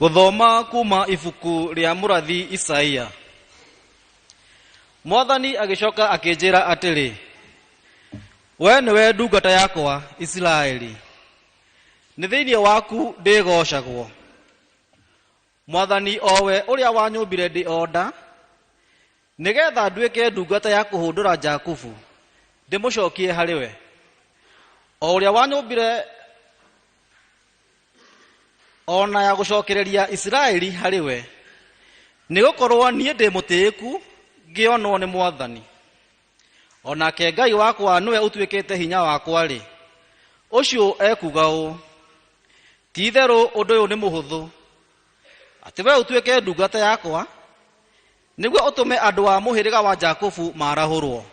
Guthoma kuma ibuku ria murathi Isaia. Mwathani agicoka akinjira atiri, we niwe ndungata yakwa Israeli, ni thiini waku ndigocagwo. Mwathani owe uria wanyumbire ndi onda, nigetha nduike ndungata ya kuhundura Jakubu, ndimucokie hariwe. O uria wanyumbire ona ya gucokereria Israeli hariwe, nigukorwo nie ndi mutiiku ngionwo ni Mwathani. Onake Ngai wakwa niwe utuikite hinya wakwa ri, ucio ekuga u, ti-itheru undu uyu ni muhuthu, ati we utuike ndungata yakwa, niguo utume andu a muhiriga wa Jakubu marahurwo,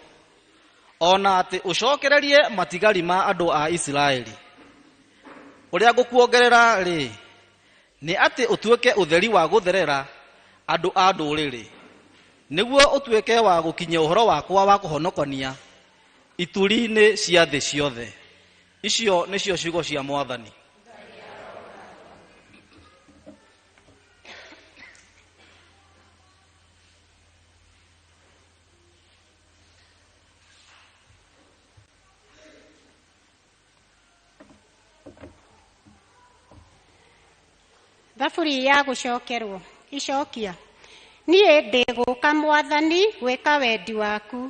ona ati ucokererie matigari ma andu a Israeli. Uria ngukuongerera ri, ni ati utuike utheri wa gutherera andu a nduriri, niguo utuike wa gukinyia uhoro wakwa wa kuhonokania ituri-ini cia thi ciothe. Icio nicio ciugo cia Mwathani. Thaburi ya gucokerwo icokia. Nie ndiguka Mwathani gwika wendi waku.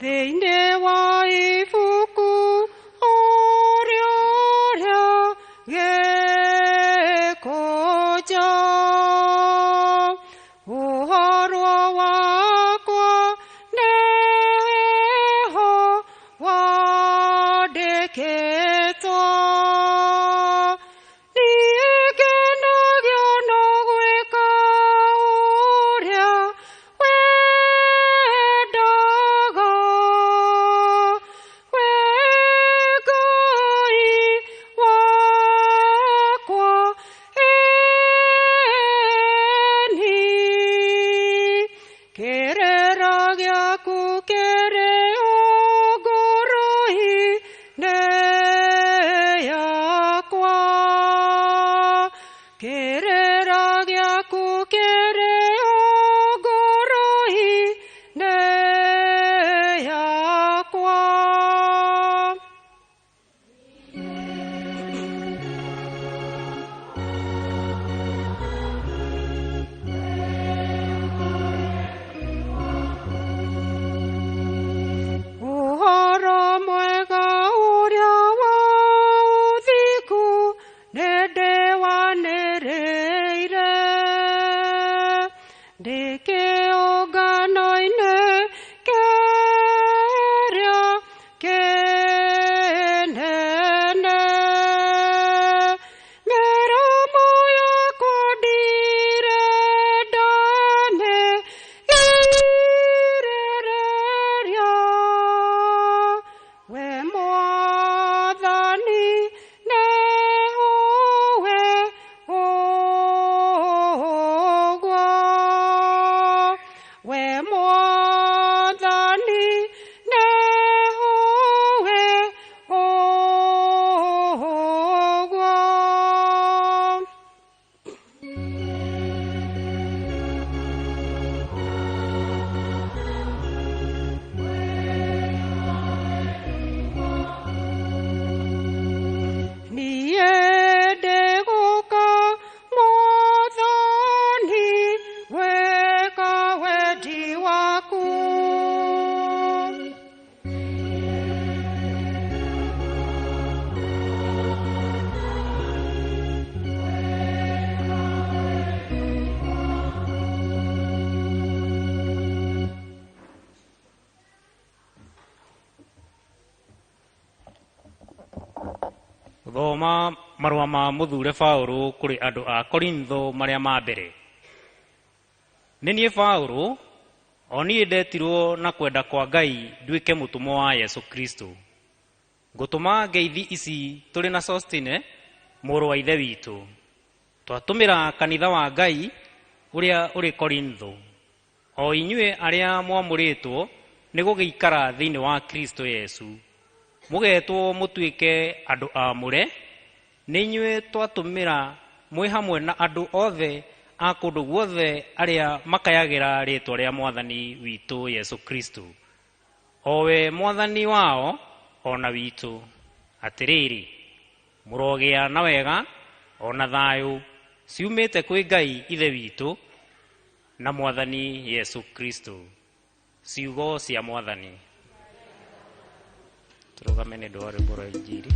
thĩinĩ wa ibuku ũrĩa gĩkũnjo ũhoro wakwa nĩho wandĩkĩtwo nĩngenagio no gwĩka ũrĩa wendaga we Ngai wakwa eni kĩrĩra gĩaku kĩrĩ o ngoro-inĩ yakwa kĩrĩra gĩaku kĩrĩ o ngoro-inĩ yakwa ũhoro mwega ũrĩa wa ũthingu nĩndĩwanĩrĩire ndĩ kĩũngano-inĩ kĩrĩa kĩnene mĩromo yakwa ndirenda nĩgirĩrĩria we Mwathani nĩũĩ ũguo we Mwathani nĩũĩ ũguo niĩ ndĩgũka Mwathani gwĩka wendi waku Thoma marũa ma mũthure Paũlũ kũrĩ andũ a Korintho marĩa ma mbere. Nĩ niĩ Paũlũ, o niĩ ndetirwo na kwenda kwa Ngai nduĩke mũtũmwo wa Yesu Kristo. Ngũtũma ngeithi ici tũrĩ na Sostine, mũrũ wa ithe witũ. Twatũmĩra kanitha wa Ngai ũrĩa ũrĩ Korintho. O inyuĩ arĩa mwamũrĩtwo nĩ gũgĩikara thĩinĩ wa Kristo Yesu. Mũgetwo mũtuĩke andũ aamũre, nĩ inyuĩ twatũmĩra mwĩ hamwe na andũ othe a kũndũ guothe arĩa makayagĩra rĩĩtwa rĩa Mwathani witũ Yesu Kristo. O we Mwathani wao o na witũ. Atĩrĩrĩ, mũrogĩa na wega o na thayũ ciumĩte kwĩ Ngai ithe witũ na Mwathani Yesu Kristo. Ciugo cia Mwathani. Tũrũgame nĩ ũndũ wa rwĩmbo rwa Injili.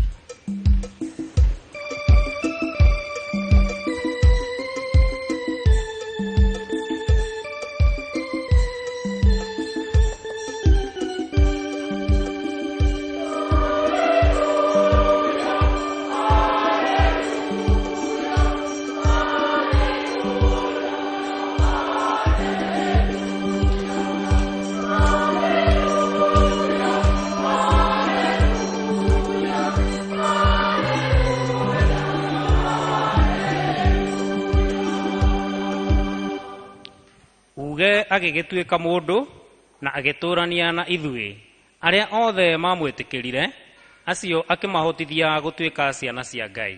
Agĩgĩtuĩka mũndũ na agĩtũrania na ithuĩ arĩa othe mamwĩtĩkĩrire, acio akĩmahotithia gũtuĩka ciana cia Ngai.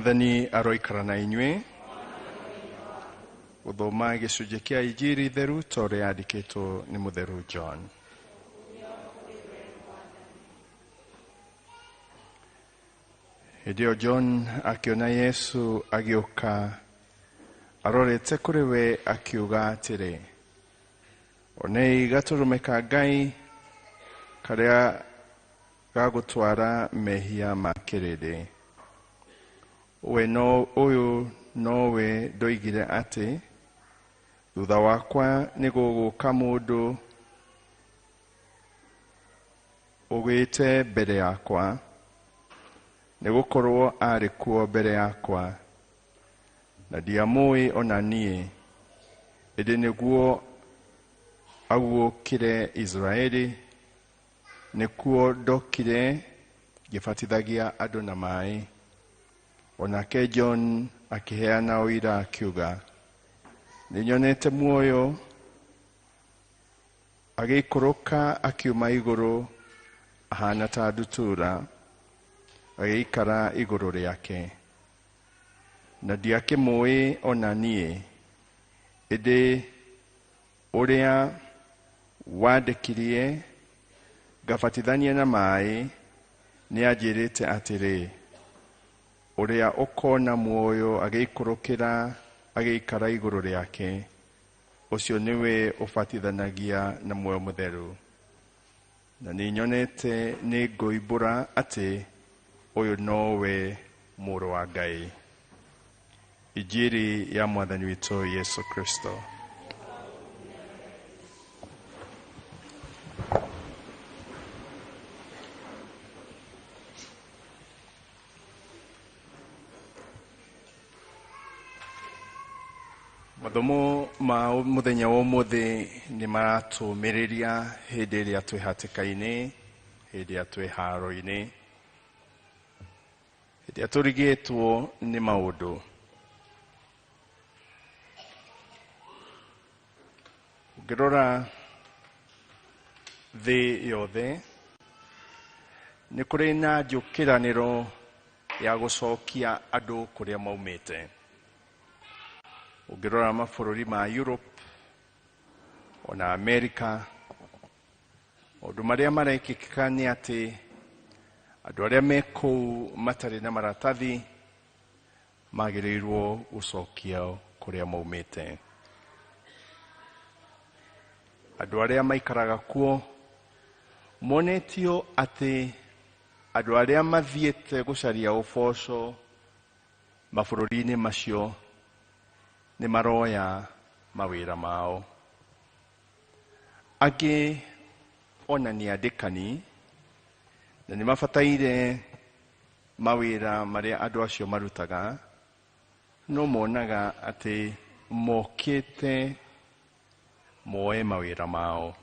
Mwathani aroikara na inyuĩ. Gũthoma gĩcunjĩ kĩa Injili theru ta ũrĩa yandĩkĩtwo nĩ mũtheru John. Hĩndĩ ĩyo John akĩona Yesu agĩũka arorete kũrĩ we akiuga atĩrĩ, onei gatũrũme ka Ngai karĩa gagũtwara mehia ma kĩrĩndĩ. Ũyũ nowe ndoigire atĩ thutha wakwa nĩ gũgũka mũndũ ũgĩte mbere yakwa, nĩ gũkorwo arĩ kuo mbere yakwa, na ndiamũĩ ona niĩ, ĩndĩ nĩguo aguũkĩre Israeli, nĩkuo ndokire ngĩbatithagia andũ na maaĩ. Onake John akĩheana ũira akiuga, nĩnyonete muoyo agĩikũrũka akiuma igũrũ ahana ta ndutura, agĩikara igũrũ rĩake. Na ndiakĩmũĩ ona niĩ, ĩndĩ ũrĩa wandĩkirie ngabatithania na maaĩ nĩanjĩrĩte atĩrĩ, ũrĩa ũkona muoyo agĩikũrũkĩra agĩikara igũrũ rĩake, ũcio nĩwe ũbatithanagia na muoyo mũtheru. Na nĩnyonete nĩ ngũimbũra atĩ ũyũ nowe mũrũ wa Ngai. Injili ya Mwathani witũ Yesu Kristo. Mathomo ma mũthenya wa ũmũthĩ nĩ maratũmĩrĩria hĩndĩ ĩrĩa twĩ hatĩka-inĩ, hĩndĩ ĩrĩa twĩ haro-inĩ, hĩndĩ ĩrĩa tũrigĩtwo nĩ maũndũ. Ũngĩrora thĩ yothe nĩ kũrĩ na njũkĩranĩro ya gũcokia andũ kũrĩa maumĩte. Ũngĩrora mabũrũri ma Europe ona Amerika, maũndũ marĩa marekĩka nĩ atĩ andũ arĩa me kũu matarĩ na maratathi magĩrĩirwo gũcokio kũrĩa maumĩte. Andũ arĩa maikaraga kuo monetio atĩ andũ arĩa mathiĩte gũcaria ũboco mabũrũri-inĩ macio nĩ maroya mawĩra mao. Angĩ ona nĩ andĩkani na nĩ mabataire mawĩra marĩa andũ acio marutaga, no monaga atĩ mokĩte moe mawĩra mao.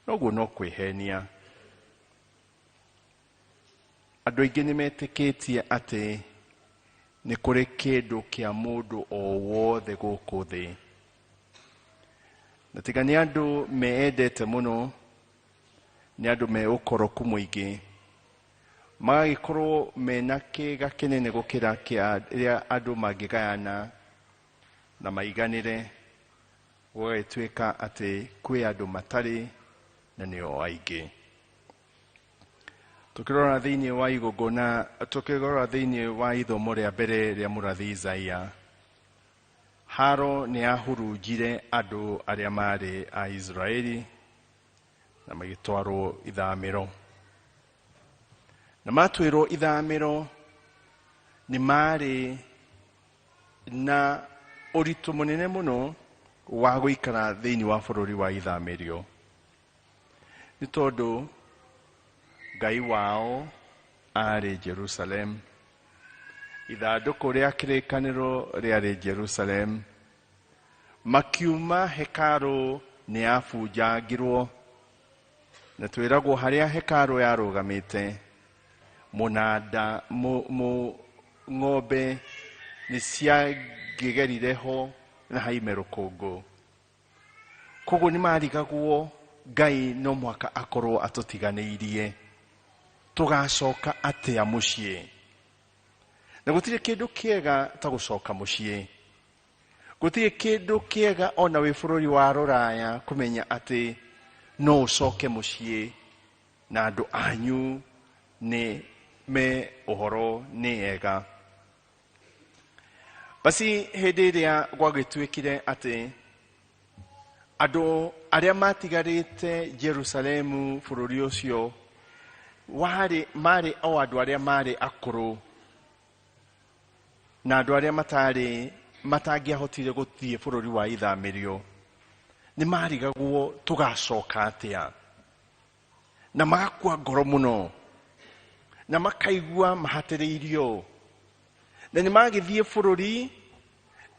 Noguo no kwĩhenia. Andũ aingĩ nĩ metĩkĩtie atĩ nĩ kũrĩ kĩndũ kĩa mũndũ o wothe gũkũ thĩ. Na tiga nĩ andũ meendete mũno, nĩ andũ me ũkoroku mũingĩ, magagĩkorwo mena kĩga kĩnene gũkĩra kĩrĩa andũ mangĩgayana na maiganĩre, gũgagĩtuĩka atĩ kwĩ andũ matarĩ na nĩo aingĩ. Tukirora thĩinĩ wa igongona, tukirora thĩinĩ wa ithomo rĩa mbere rĩa mũrathi Isaia, haro nĩ yahurunjire andũ arĩa marĩ a Israeli na magĩtwarwo ithamĩro. Na matwĩrwo ithamĩro nĩ marĩ na ũritũ mũnene mũno wa gũikara thĩinĩ wa bũrũri wa ithamĩrio. Nĩ tondũ Ngai wao arĩ Jerusalem, ithandũkũ rĩa kĩrĩkanĩro rĩarĩ Jerusalem, makiuma hekarũ nĩ yabunjangirwo, na twĩragwo harĩa hekarũ yarũgamĩte mũnanda ng'ombe nĩ ciangĩgerire ho na haime rũkũngũ. Koguo nĩ marigagwo Ngai no mwaka akorwo atũtiganĩirie, tũgacoka atĩa mũciĩ. Na gũtirĩ kĩndũ kĩega ta gũcoka mũciĩ. Gũtirĩ kĩndũ kĩega ona wĩ bũrũri wa Rũraya kũmenya atĩ no ũcoke mũciĩ na andũ anyu nĩ me ũhoro nĩ ega. Basi hĩndĩ ĩrĩa gwagĩtuĩkire atĩ andũ arĩa matigarĩte Jerusalemu bũrũri ũcio marĩ o andũ arĩa marĩ akũrũ na andũ arĩa matangĩahotire gũthiĩ bũrũri wa ithamĩrio, nĩ marigagwo tũgacoka atĩa, na magakua ngoro mũno na makaigua mahatĩrĩirio, na nĩ magĩthiĩ bũrũri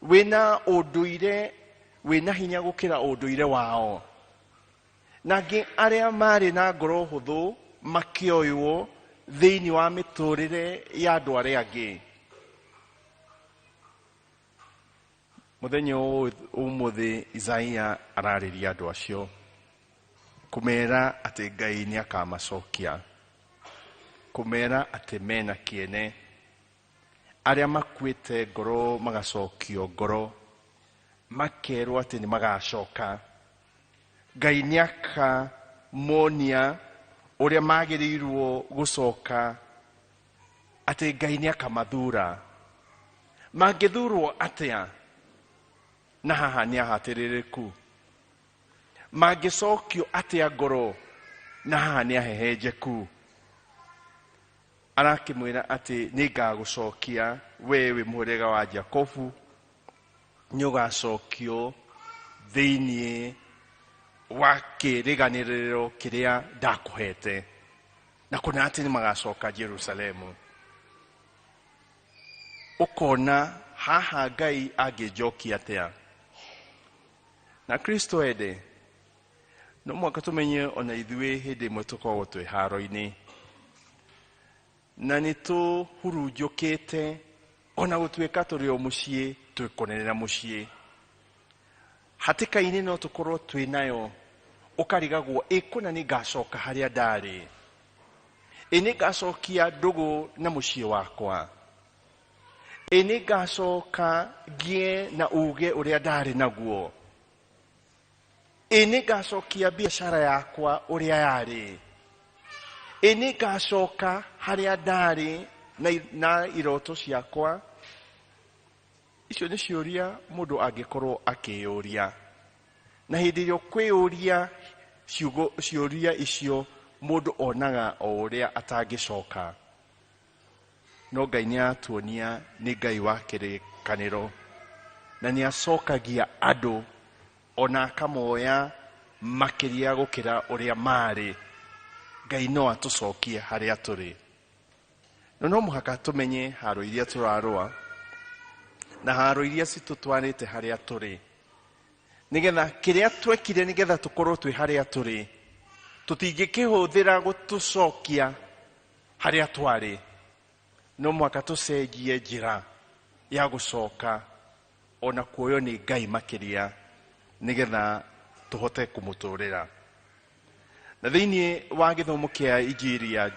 wĩna ũndũire wĩna hinya gũkĩra ũndũire wao, na angĩ arĩa marĩ na ngoro hũthũ makĩoywo thĩinĩ wa mĩtũrĩre ya andũ arĩa angĩ. Mũthenya ũmũthĩ Isaia ararĩria andũ acio kũmera atĩ Ngai nĩ akamacokia, kũmera atĩ mena kĩene, arĩa makuĩte ngoro magacokio ngoro, makerwo atĩ nĩ magacoka. Ngai nĩ akamonia ũrĩa magĩrĩirwo gũcoka, atĩ Ngai nĩ akamathura. Mangĩthurwo atĩa? Na haha nĩ ahatĩrĩrĩku. Mangĩcokio atĩa ngoro? Na haha nĩ ahehenjeku. Arakĩmwĩra atĩ nĩ ngagũcokia we wĩ mũhĩrĩga wa Jakobu, nĩ ũgacokio thĩinĩ wa kĩrĩganĩrĩro kĩrĩa ndakũhete, na kuna atĩ nĩ magacoka Jerusalemu. Ũkona haha Ngai angĩnjokia atĩa? Na Kristo ende, no mwaka tũmenye ona ithuĩ hĩndĩ ĩmwe tũkoragwo twĩ haro-inĩ, na nĩ tũhurunjũkĩte ona gũtuĩka tũrĩ o mũciĩ, twĩkonera mũciĩ. Hatĩka-inĩ no tũkorwo twĩ nayo, ũkarigagwo ĩkũna nĩ ngacoka harĩa ndarĩ, nĩ ngacokia ndũgũ na mũciĩ wakwa, nĩ ngacoka ngĩe na uge ũrĩa ndarĩ naguo, nĩ ngacokia biacara yakwa ũrĩa yarĩ, nĩ ngacoka harĩa ndarĩ na iroto ciakwa. Icio nĩ ciũria mũndũ angĩkorwo akĩyũria, na hĩndĩ ĩrĩa kwĩyũria ciũria icio mũndũ onaga o ũrĩa atangĩcoka. No Ngai nĩ atuonia nĩ Ngai wa kĩrĩkanĩro, na nĩ acokagia andũ ona akamoya makĩria gũkĩra ũrĩa marĩ. Ngai no atũcokie harĩa tũrĩ. No mũhaka tũmenye haro iria tũrarũa na haro iria citũtwarĩte harĩa tũrĩ, nĩgetha kĩrĩa twekire nĩgetha tũkorwo twĩ harĩa tũrĩ, tũtingĩkĩhũthĩra gũtũcokia harĩa twarĩ. No mwaka tũcenjie njĩra ya gũcoka ona kuoyo nĩ Ngai makĩria, nĩgetha tũhote kũmũtũrĩra. Na thĩinĩ wa gĩthomo kĩa Injili ya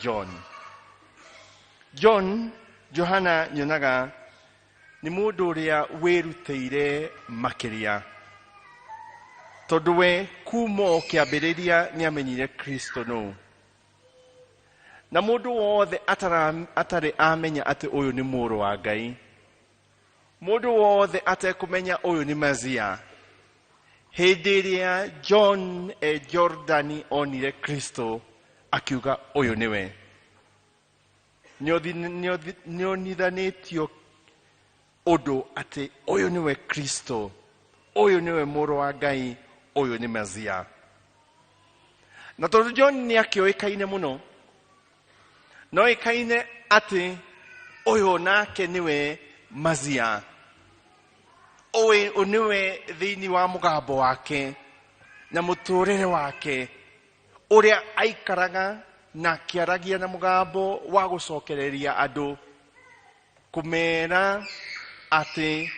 Johana nyonaga nĩ mũndũ ũrĩa wĩrutĩire makĩria, tondũ we kuma o kĩambĩrĩria nĩ amenyire Kristo nũũ. Na mũndũ wothe atarĩ amenya atĩ ũyũ nĩ mũrũ wa Ngai, mũndũ wothe atekũmenya ũyũ nĩ Mesia, hĩndĩ ĩrĩa John Jordani onire Kristo akiuga ũyũ nĩwe, nĩonithanĩtio ũndũ atĩ ũyũ nĩwe Kristo, ũyũ nĩwe mũrũ wa Ngai, ũyũ nĩ Mesia. Na tondũ John nĩ akĩoĩkaine mũno, no ĩkaine atĩ ũyũ nake nĩwe Mesia, ũyũ nĩwe thĩinĩ wa mũgambo wake na mũtũrĩre wake, ũrĩa aikaraga na akĩaragia na mũgambo wa gũcokereria andũ, kũmera atĩ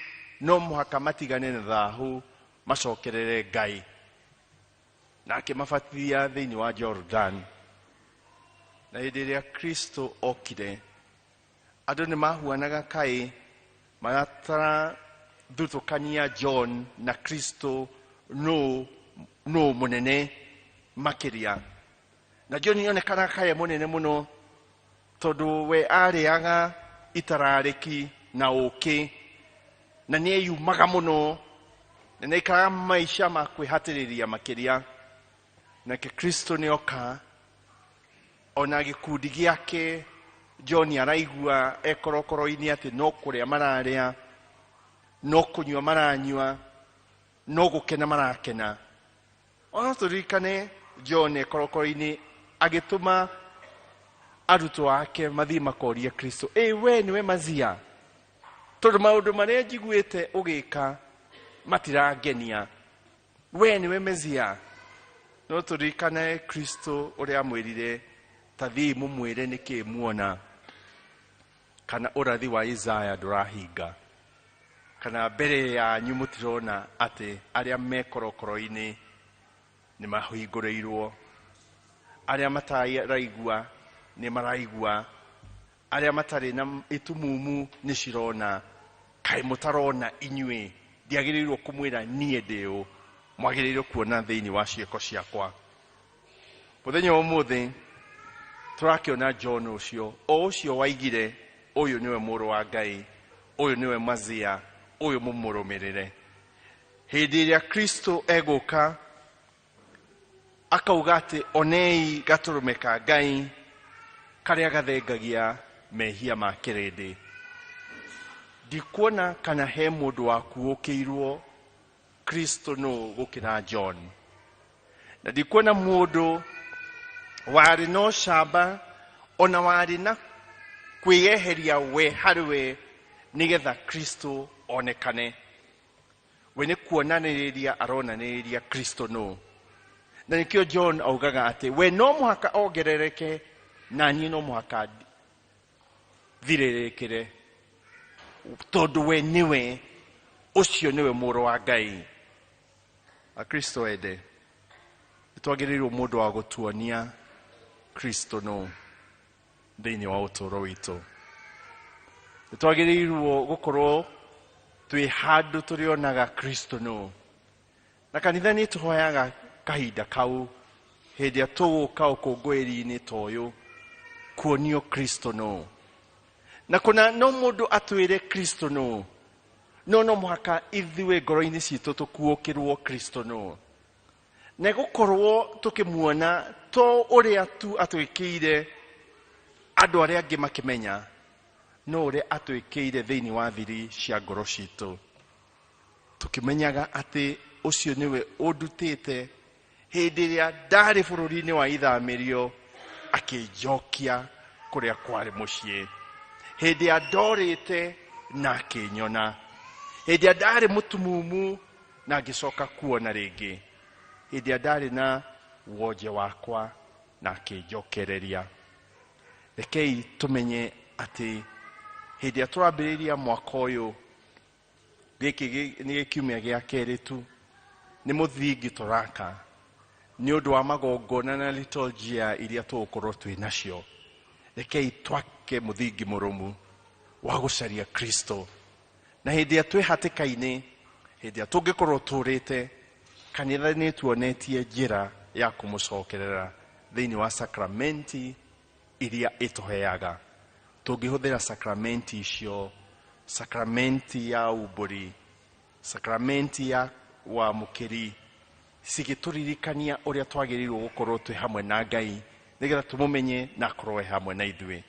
no mũhaka matigane na thaahu macokerere Ngai, na akĩmabatithia thĩinĩ wa Jordan. Na hĩndĩ ĩrĩa Kristo okire, andũ nĩ mahuanaga kaĩ maratara thuthũkania John na Kristo no mũnene makĩria. Na John nĩonekanaga kaĩ mũnene mũno tondũ we arĩaga itararĩki na ũkĩ na nĩeyumaga mũno na nĩaikaraga maisha ma kwĩhatĩrĩria makĩria. Nake Kristo nĩoka ona gĩkundi gĩake John araigua ekorokoro-inĩ atĩ no kũrĩa mararĩa, no kũnyua maranyua, no gũkena marakena. Ona tũririkane John ekorokoro-inĩ agĩtũma arutwo ake mathiĩ makoria Kristo, we nĩwe Mazia? Tondũ maũndũ marĩa njiguĩte ũgĩka matirangenia, we nĩwe Mezia? No tũririkane Kristo ũrĩa amwĩrire ta thiĩ mũmwĩre nĩkĩ muona, kana ũrathi wa Isaya ndũrahinga, kana mbere yanyu mũtirona atĩ arĩa mekorokoro-inĩ nĩ mahingũrĩirwo, arĩa mataraigua nĩ maraigua, arĩa matarĩ na itumumu nĩ cirona. Kaĩ mũtarona inyuĩ? Ndiagĩrĩirwo kũmwĩra niĩ ndĩũ, mwagĩrĩirwo kuona thĩinĩ wa ciĩko ciakwa. Mũthenya ũmũthĩ tũrakĩona John ũcio waigire ũyũ nĩwe mũrũ wa Ngai, ũyũ nĩwe Mazia, ũyũ mũmũrũmĩrĩre. Hĩndĩ ĩrĩa Kristo egũka akauga atĩ onei gatũrũme ka Ngai karĩa gathengagia mehia ma kĩrĩndĩ. Ndikuona kana he mũndũ wakuũkĩirwo Kristo no gũkĩra John, na ndikuona mũndũ warĩ no camba ona warĩ na kwĩyeheria we harĩ we nĩgetha Kristo onekane. We nĩ kuonanĩrĩria aronanĩrĩria Kristo no. Na nĩkĩo John augaga atĩ we no mũhaka ongerereke na niĩ no mũhaka thirĩrĩkĩre, tondũ we nĩwe, ũcio nĩwe mũrũ wa Ngai. Akristo ende, nĩtwagĩrĩirwo mũndũ wa gũtuonia Kristo no thĩinĩ wa ũtũũro witũ. Nĩtwagĩrĩirwo gũkorwo twĩ handũ tũrĩonaga Kristo no. Na kanitha nĩtũhoyaga kahinda kau hĩndĩ ĩrĩa tũgũka ũkũngũĩri-inĩ ta ũyũ kuonio Kristo no. Na kuna no mũndũ atwĩre Kristo no, no mũhaka ithuĩ ngoro-inĩ citũ tũkuũkĩrwo Kristo no. Na gũkorwo tũkĩmuona to ũrĩa tu atwĩkĩire andũ arĩa angĩ makĩmenya, no ũrĩa atwĩkĩire thĩinĩ wa thiri cia ngoro citũ, tũkĩmenyaga atĩ ũcio nĩwe ũndutĩte hĩndĩ ĩrĩa ndarĩ bũrũri-inĩ wa ithamĩrio akĩnjokia kũrĩa kwarĩ mũciĩ, hĩndĩ ĩrĩa ndorĩte na akĩnyona, hĩndĩ ĩrĩa ndarĩ mũtumumu na ngĩcoka kuona rĩngĩ, hĩndĩ ĩrĩa ndarĩ na wonje wakwa na akĩnjokereria. Rekei tũmenye atĩ hĩndĩ ĩrĩa tũrambĩrĩria mwaka ũyũ, gĩkĩ nĩ kiumia gĩa kerĩ tu, nĩ mũthingi tũraka nĩ ũndũ wa magongona na liturgia iria tũgũkorwo twĩ nacio. Rekei twake mũthingi mũrũmu wa gũcaria Kristo, na hĩndĩ ĩrĩa twĩ hatĩka-inĩ, hĩndĩ ĩrĩa tũngĩkorwo tũrĩte, kanitha nĩ tuonetie njĩra ya kũmũcokerera thĩinĩ wa sakramenti iria ĩtũheaga. Tũngĩhũthĩra sakramenti icio, sakramenti ya umbũri, sakramenti ya wamũkĩri, cigĩtũririkania ũrĩa twagĩrĩirwo gũkorwo twĩ hamwe na Ngai nĩgetha tũmũmenye na akorwo hamwe na ithuĩ.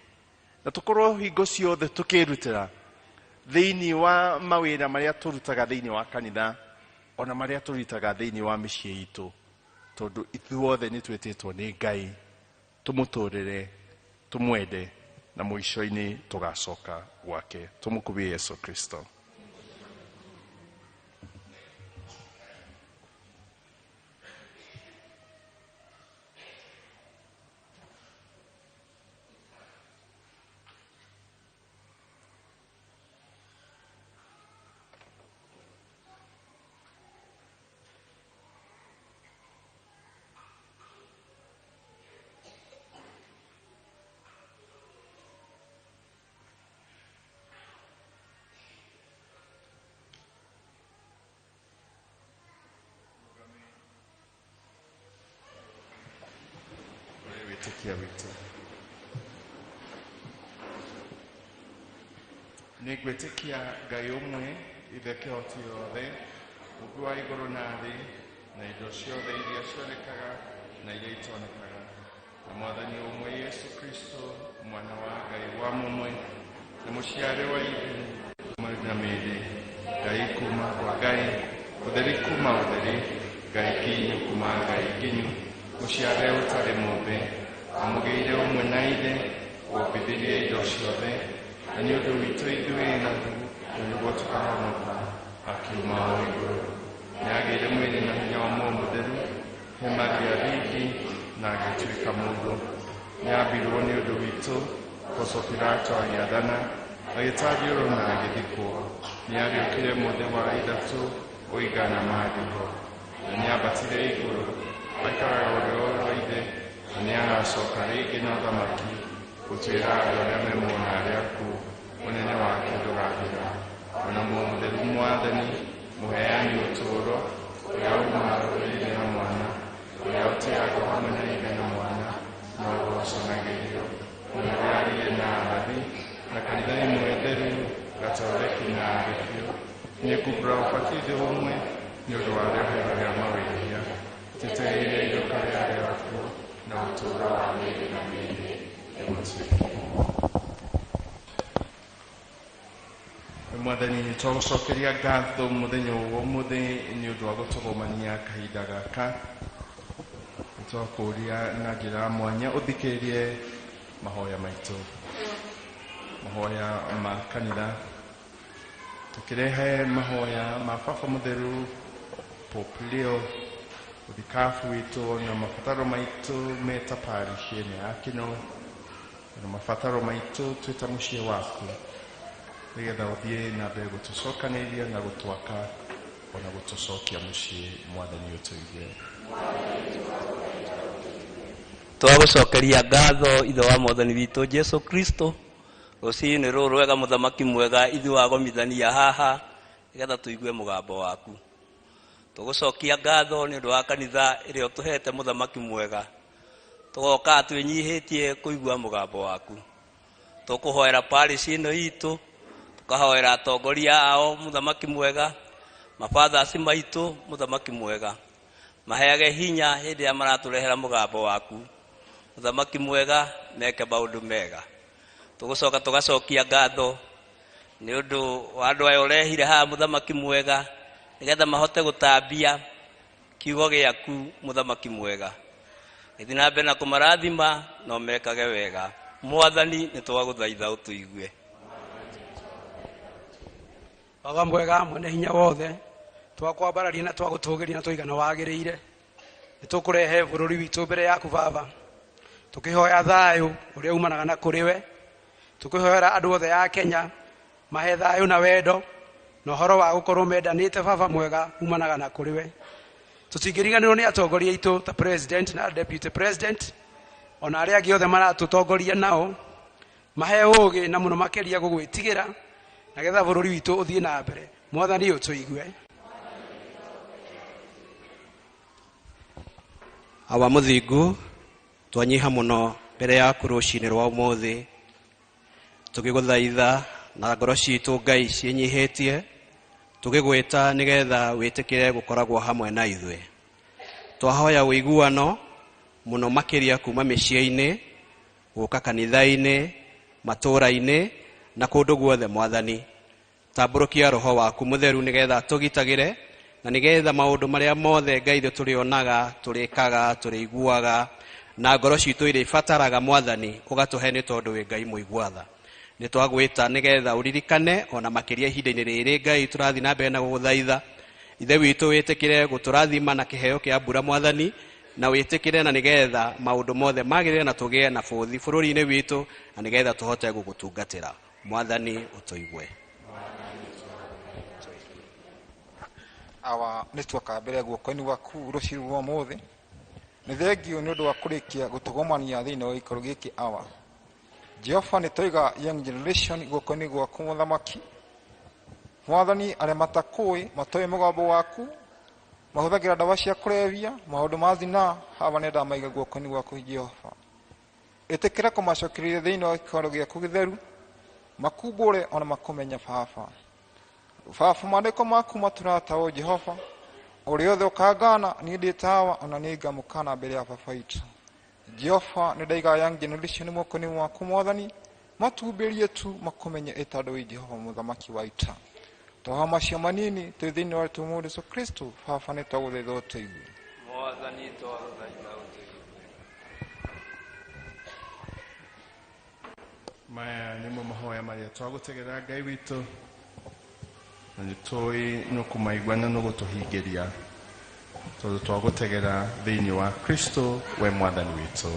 Na tũkorwo hingo ciothe tũkĩrutĩra thĩinĩ wa mawĩra marĩa tũrutaga thĩinĩ wa kanitha, ona marĩa tũrutaga thĩinĩ wa mĩciĩ itũ, tondũ ithuothe nĩ twĩtĩtwo nĩ Ngai tũmũtũrĩre, tũmwende, na mũico-inĩ tũgacoka gwake. Tũmũkubie Yesu Kristo. wĩtĩkia witũ. Nĩ ngwĩtĩkia Ngai ũmwe ithe kĩhoti yothe, Mũmbi wa igũrũ na thĩ na indo ciothe iria cionekaga na iria itonekaga, na Mwathani ũmwe Yesu Kristo mwana wa Ngai wa mũmwe na mũciare wa ithe na mĩĩrĩ, Ngai kuma kwa Ngai, ũtheri kuma ũtheri, Ngai kinyu kuma Ngai kinyu, mũciare ũtarĩ mũmbe, amũgĩire ũmwe na ithe, wombithirie indo ciothe, na nĩ ũndũ witũ ithuĩ na nĩguo tũkahonoka akiuma o igũrũ. Nĩagĩire mwĩrĩ na hinya wa Muoyo Mũtheru, hema rĩa thingi na agĩtuĩka mũndũ. Nĩambirwo nĩ ũndũ witũ, Poncio Pilato agĩathana, agĩtangĩũrwo na agĩthikwo. Nĩagĩũkire mũthĩ wa ithatũ ũigana na maandĩko, na nĩambatire igũrũ, aikaraga ũrĩo wa ithe, na nĩagacoka rĩngĩ na ũthamaki gũtuĩra andũ arĩa me muoyo na arĩa akuũ, ũnene wake ndũgathira. Ona Muoyo Mũtheru Mwathani, mũheani ũtũũro, ũrĩa uumaga kũrĩ Ithe na Mwana, ũrĩa ũtĩĩagwo hamwe na Ithe na Mwana, na ũgoocanagĩrio, ũrĩa arĩe na arathi, na kanitha ĩmwe theru, gatoleki na arĩkio. Nĩngũmbũra ũbatithio ũmwe nĩ ũndũ wa rĩohero rĩa mawĩtĩkia, tũteĩire iruka rĩa arĩa akuũ na ũtũũro wa mĩĩrĩ na mĩĩrĩ. Mwathani, nĩtwagũcokeria ngatho mũthenya wa ũmũthĩ nĩ ũndũ wa gũtũgomania kahinda gaka. Nĩtwakũũria na njĩra ya mwanya ũthikĩrĩrie mahoya maitũ, mahoya ma kanitha, tũkĩrehe mahoya ma Baba Mũtheru Pope Leo, ũthikabu witũ na mabataro maitũ meta parish ĩno ya Kinoo, na mabataro maitũ twĩ ta mũciĩ waku, nĩgetha ũthiĩ na mbere gũtũcokanĩria na gũtwaka ona gũtũcokia mũciĩ. Mwathani ũtũigue. Twagũcokeria ngatho ithe wa Mwathani witũ Jesu Kristo, rũciinĩ rũrũ rwega, mũthamaki mwega, ithuĩ wagomithania haha nĩgetha tũigue mũgambo waku. Tũgũcokia ngatho nĩ ũndũ wa kanitha ĩrĩa ũtũhete mũthamaki mwega, tũgoka twĩnyihĩtie kũigua mũgambo waku. Tũkũhoera parish ĩno itũ, tũkahoera atongoria ao mũthamaki mwega, mafathers maitũ mũthamaki mwega, maheage hinya hĩndĩ ya maratũrehera mũgambo waku. Mũthamaki mwega, meke maũndũ mega. Tũgũcoka tũgacokia ngatho nĩ ũndũ wa andũ aya ũrehire haha mũthamaki mwega, nĩgetha mahote gũtambia kiugo gĩaku mũthamaki mwega. Gĩthiĩ na mbere na kũmarathima no mekage wega. Mwathani, nĩtwagũthaitha ũtũigue. Baba mwega, mwene hinya wothe, twakwambararia na twagũtũũgĩria na tũigana wagĩrĩire. Nĩtũkũrehe bũrũri witũ mbere yaku Baba, tũkĩhoya thayũ ũrĩa umanaga na kũrĩ we. Tũkĩhoera andũ othe a Kenya mahe thayũ na wendo na ũhoro wa gũkorwo mendanĩte Baba mwega umanaga na kũrĩ we. Tũtingĩriganĩrwo nĩ atongoria aitũ ta president na deputy president, ona arĩa angĩ othe maratũtongoria nao, mahe ũũgĩ na mũno makĩria gũgwĩtigĩra, nagetha bũrũri witũ ũthiĩ na mbere. Mwathani ũtũigue. Awa mũthingu, twanyiha mũno mbere yaku rũciinĩ rwa ũmũthĩ, tũgĩgũthaitha na ngoro citũ Ngai ciĩnyihĩtie, tũgĩgwĩta nĩgetha wĩtĩkĩre gũkoragwo hamwe na ithuĩ. Twahoya ũiguano mũno makĩria kuma mĩciĩ-inĩ, gũka kanitha-inĩ, matũũra-inĩ na kũndũ guothe Mwathani. Tambũrũkia roho waku mũtheru nĩgetha tũgitagĩre, na nĩgetha maũndũ marĩa mothe Ngai ithuĩ tũrĩonaga, tũrĩkaga, tũrĩiguaga na ngoro citũ irĩ bataraga Mwathani, ũgatũhe nĩ tondũ wĩ Ngai mũigwatha. Nĩtwagwĩta nĩgetha ũririkane ona makĩria ihinda-inĩ rĩrĩ Ngai tũrathiĩ na mbere na gũgũthaitha. Ithe witũ wĩtĩkĩre gũtũrathima na kĩheo kĩa mbura Mwathani, na wĩtĩkĩre na nĩgetha maũndũ mothe magĩrĩre na tũgĩe na bũthi bũrũri-inĩ witũ, na nĩgetha tũhote gũgũtungatĩra. Mwathani ũtũigue. Awa nĩtwoka mbere guoko-inĩ gwaku rũciinĩ rwa ũmũthĩ. Nĩ thengio nĩ ũndũ wa kũrĩkia gũtũgomania thĩinĩ wa gĩikaro gĩkĩ awa. Jehova, nĩtwaiga young generation guoko-inĩ gwaku mũthamaki. Mwathani, arĩa matakũĩ matoĩ mũgambo waku, mahũthagĩra ndawa cia kũrebia, maũndũ ma thina, hawa nĩ ndamaiga guoko-inĩ gwaku Jehova. ĩtĩkĩra kũmacokereria thĩinĩ wa gĩikaro gĩaku gĩtheru, makumbũre ona makũmenya baba. Baba, maandĩko maku matũrata o Jehova, ũrĩa othe ũkangana niĩ ndĩ tawa ona niĩ ngamũkana mbere ya baba witũ. Jehova, nĩ ndaiga young generation moko-inĩ mwaku Mwathani, matumbĩrie tu makũmenye ĩtandũ wĩ Jehova mũthamaki wa ita. Twaha macio manini twĩ thĩinĩ wa rĩĩtwa rĩa Jesũ Kristo, baba nĩ twagũthaitha ũtũigue. Mwathani twagũthaitha ũtũigue. Maya nĩmo mahoya marĩa twagũtegera Ngai witũ, na nĩ tũĩ nĩ ũkũmaigua na nĩ ũgũtũhingĩria, tondũ twagũtegera thĩinĩ wa Kristo we Mwathani witũ.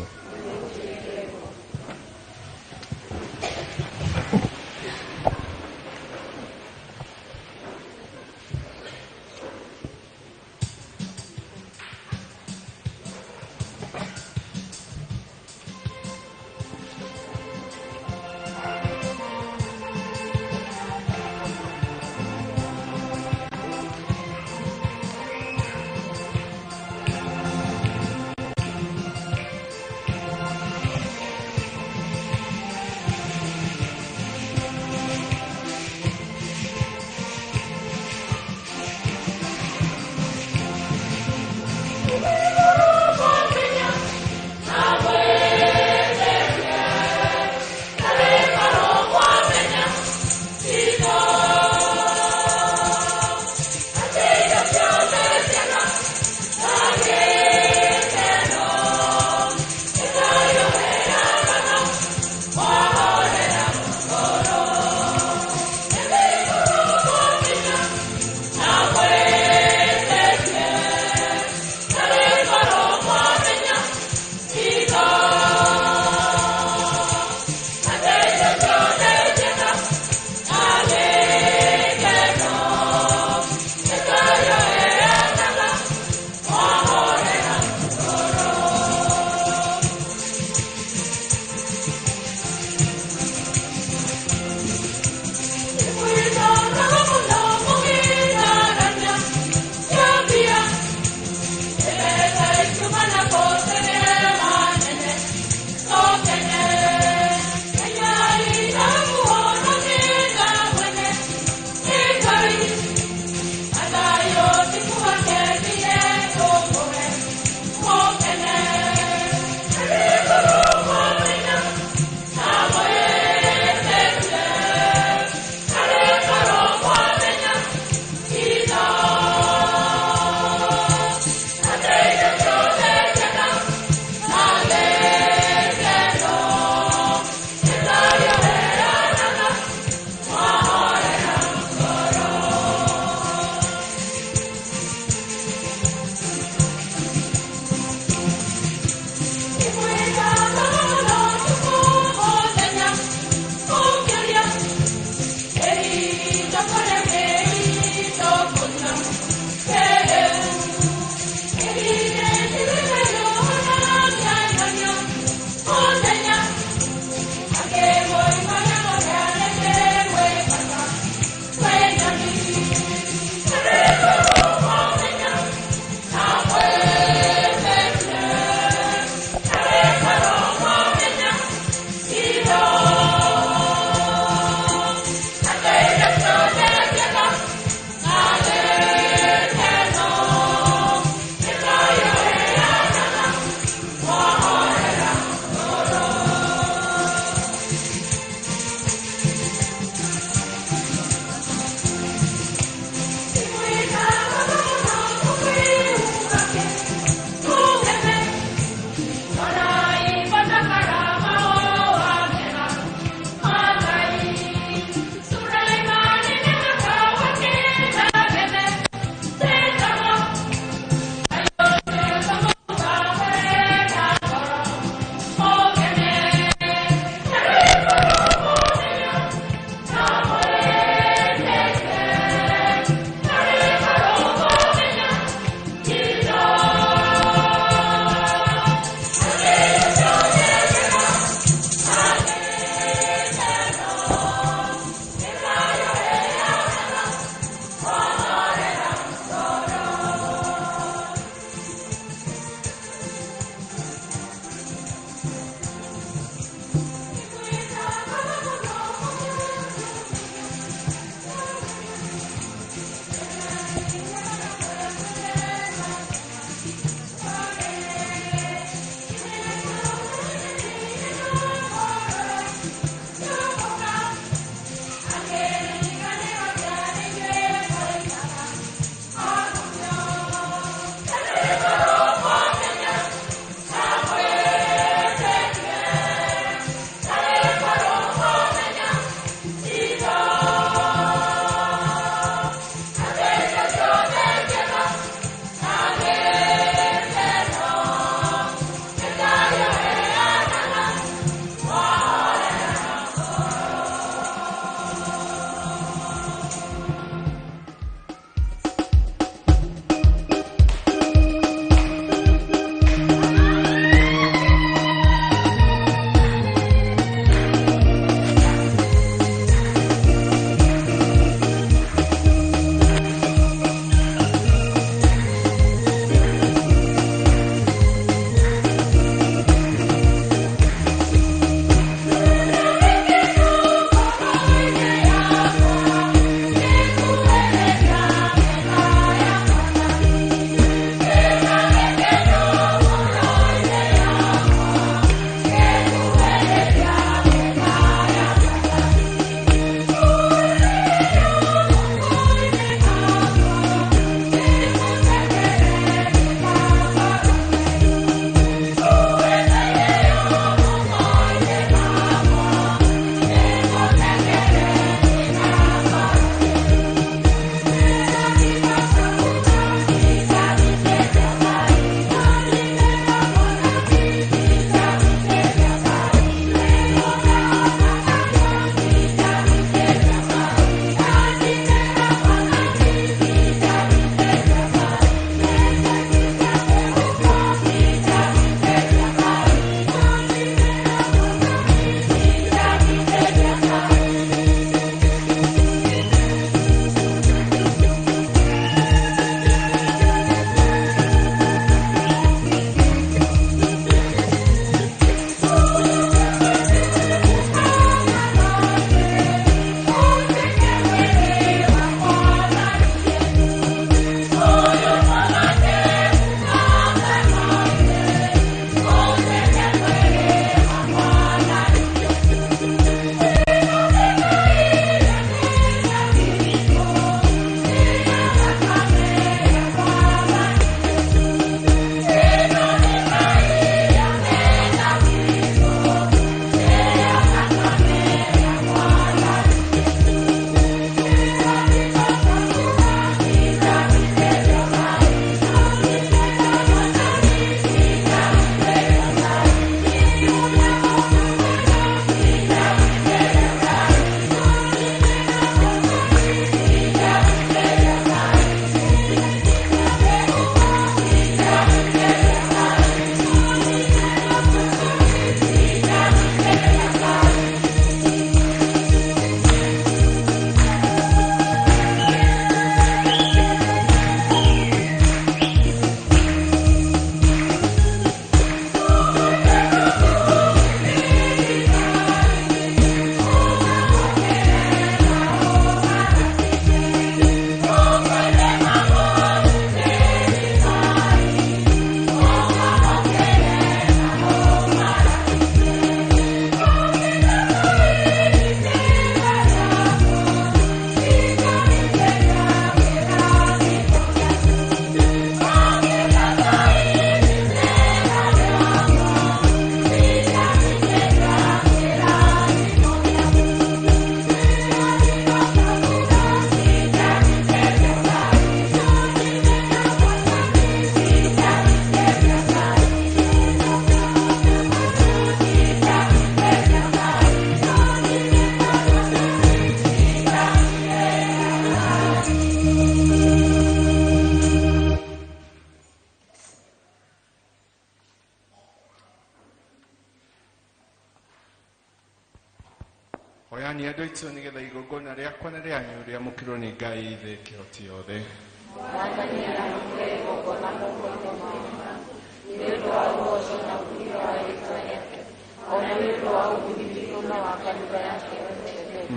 Oyani andå aitå nä getha igongona rĩakwa na rĩanyu rĩamũkĩrwo nĩ Ngai thĩ kĩhoti yothe.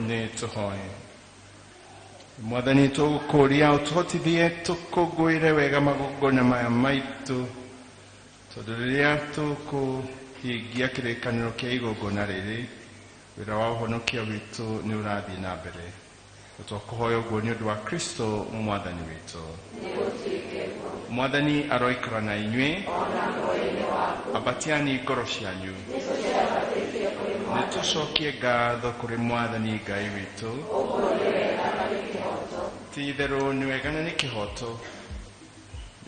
Nĩ tũhoe. Mwathani tũgũkũria ũtũhotithie tũkũngũĩre wega magongona maya maitũ, tondũ rĩrĩa tũkũhingia kĩrĩkanĩro kĩa igongona rĩrĩ, wĩra wa ũhonokia witũ nĩ ũrathiĩ na mbere. Tũkũhoya ũguo nĩ ũndũ wa Kristo mwathani witũ. Mwathani aroikara na inyuĩ, ambatiani ngoro cianyu. Nĩ tũcokie ngatho kũrĩ mwathani Ngai witũ. Ti-itherũ nĩ wega na nĩ kĩhoto.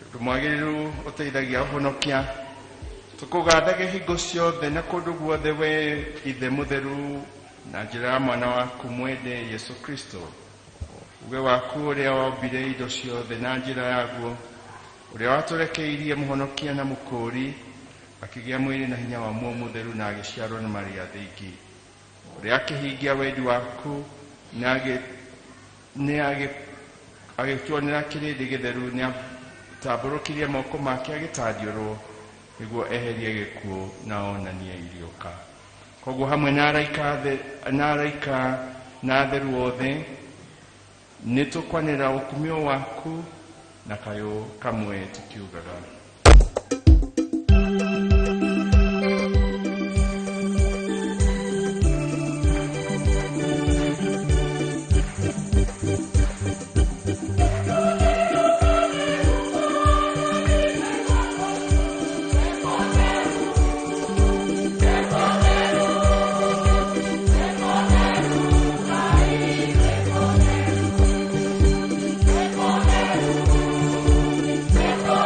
Ũndũ mwagĩrĩru ũteithagia ũhonokia. Tũkũgathage hingo ciothe na kũndũ guothe we Ithe mũtheru na njĩra ya mwana waku mwende Yesu Kristo. Uge waku ũrĩa wombire indo ciothe na njĩra yaguo, ũrĩa watũrekeirie mũhonokia na mũkũri, akĩgĩa mwĩrĩ na hinya wa Muoyo Mũtheru na agĩciarwo nĩ Maria Thĩingi, ũrĩa akĩhingia wendi waku na agĩtuonera kĩrĩndĩ gĩtheru, nĩ atambũrũkirie moko make agĩtandiũrwo nĩguo eherie gĩkuũ na onanie iriũka. Koguo hamwe na araika na atheru othe nĩ tũkwanĩra ũkumio waku na kayũ kamwe tũkiugaga.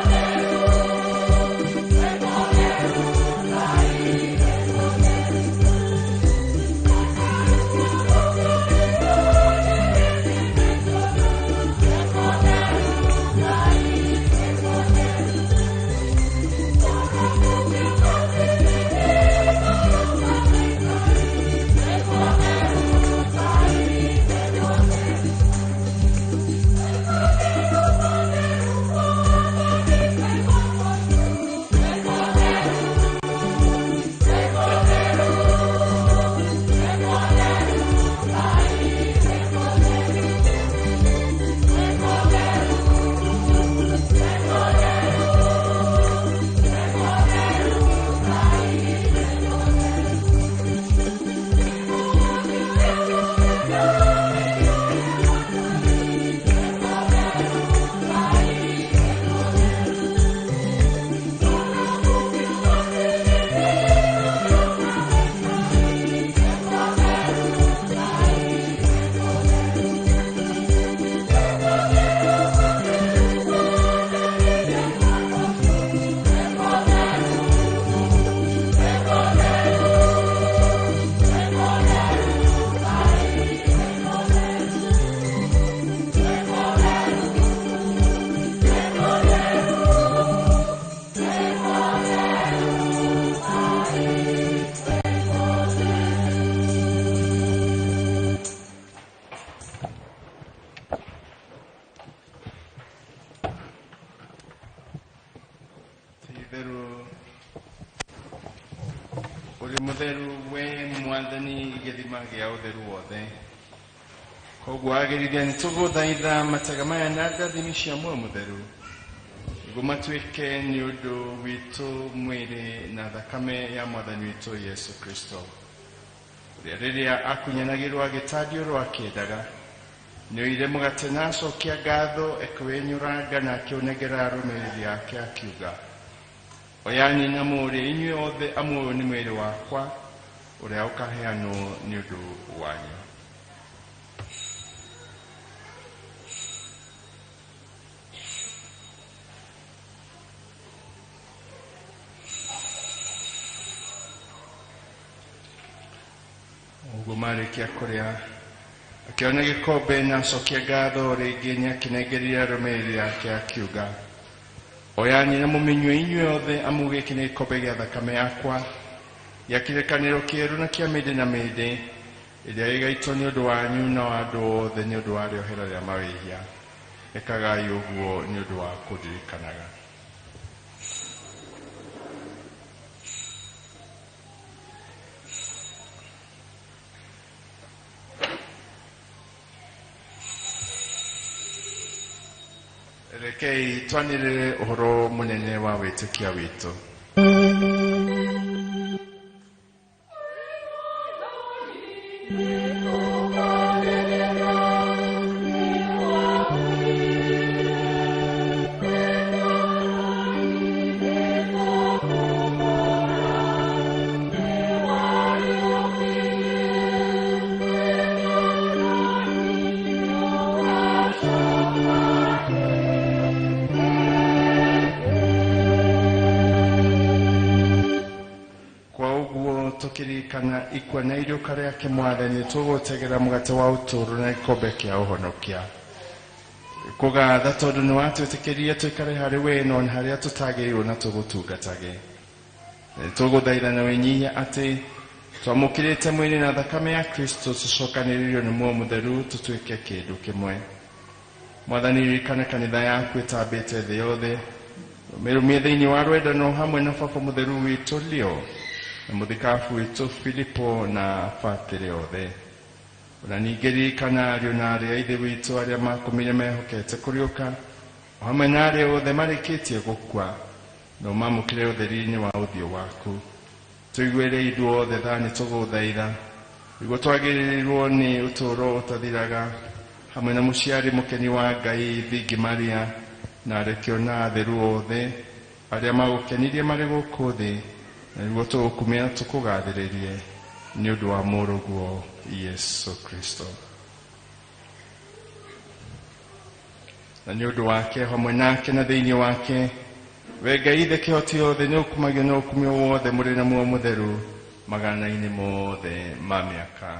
Thank you. mutheru uri mutheru we mwathani githima gia utheru wothe koguo agirithia nituguthaitha matega maya na ndathimi cia muoyo mutheru gumatuike ni undu witu mwiri na thakame ya mwathani witu Yesu Kristo riria akunyanagirwo agitadio rwakendaga nioire mugate na acokia ngatho ekwenyuranga na akionegera arũmĩrĩri ake akiuga oyani na mũrĩ inyuĩ othe amwe nĩ mwĩrĩ wakwa ũrĩa ũkaheanwo nĩ ũndũ wanyu. Ũguo marĩkia kũrĩa akiona gikombe na acokia ngatho rĩngĩ nĩakĩnengerire arũmĩrĩri ake akiuga oyani na mũmenyue inyuĩ othe amu gĩkĩ nĩ gĩkombe gĩa thakame yakwa gĩa kĩrĩkanĩro kĩerũ na kĩa mĩndĩ na mĩndĩ ĩrĩa ĩgaitwo nĩ ũndũ wanyu na wa andũ othe nĩ ũndũ wa rĩohera rĩa mawĩhia ĩkagai ũguo nĩ ũndũ wa kũndirikanaga. Rekei twanire uhoro munene wa wĩtĩkia witũ. Kana ikwa na irio karia ke mwathani tugutegera mugate wa uturu na ikombe kia uhonokia kugatha tondu ni watwitikirie tuikare hari we no haria tutagirwo na tugutungatage tuguthaitha na wenyihia ati twamukirite mwiri na thakame ya Kristo tucokaniririo ni muoyo mutheru tutuike kindu kimwe. Mwathani ririkana kanitha yaku itambite thi yothe mirumie thiini wa rwendano hamwe na baba mutheru witu Leo na muthikabu witu Filipo na Fatire othe na ningĩ kana ario na aria ithe witu aria makumire mehokete kuriuka hamwe na aria othe marĩkĩtie gũkua no mamũkire ũtheri-inĩ wa ũthiũ waku tuiguĩre ithuĩ othe thani tũgũthaitha nĩguo twagĩrĩirwo nĩ ũtũũro ũtathiraga hamwe na mũciari mũkeni wa Ngai Thingi Maria na arekio na atheru othe aria magũkenirie marĩ gũkũ thĩ na nĩguo tũgũkumĩra tũkũgathĩrĩrie nĩ ũndũ wa mũrũguo Yesu Kristo na nĩ ũndũ wake hamwe nake na thĩinĩ wake we Ngai ithe kĩhoti yothe nĩ ũkumagio na ũkumio wothe mũrĩ na muoyo mũtheru magana-inĩ mothe ma mĩaka.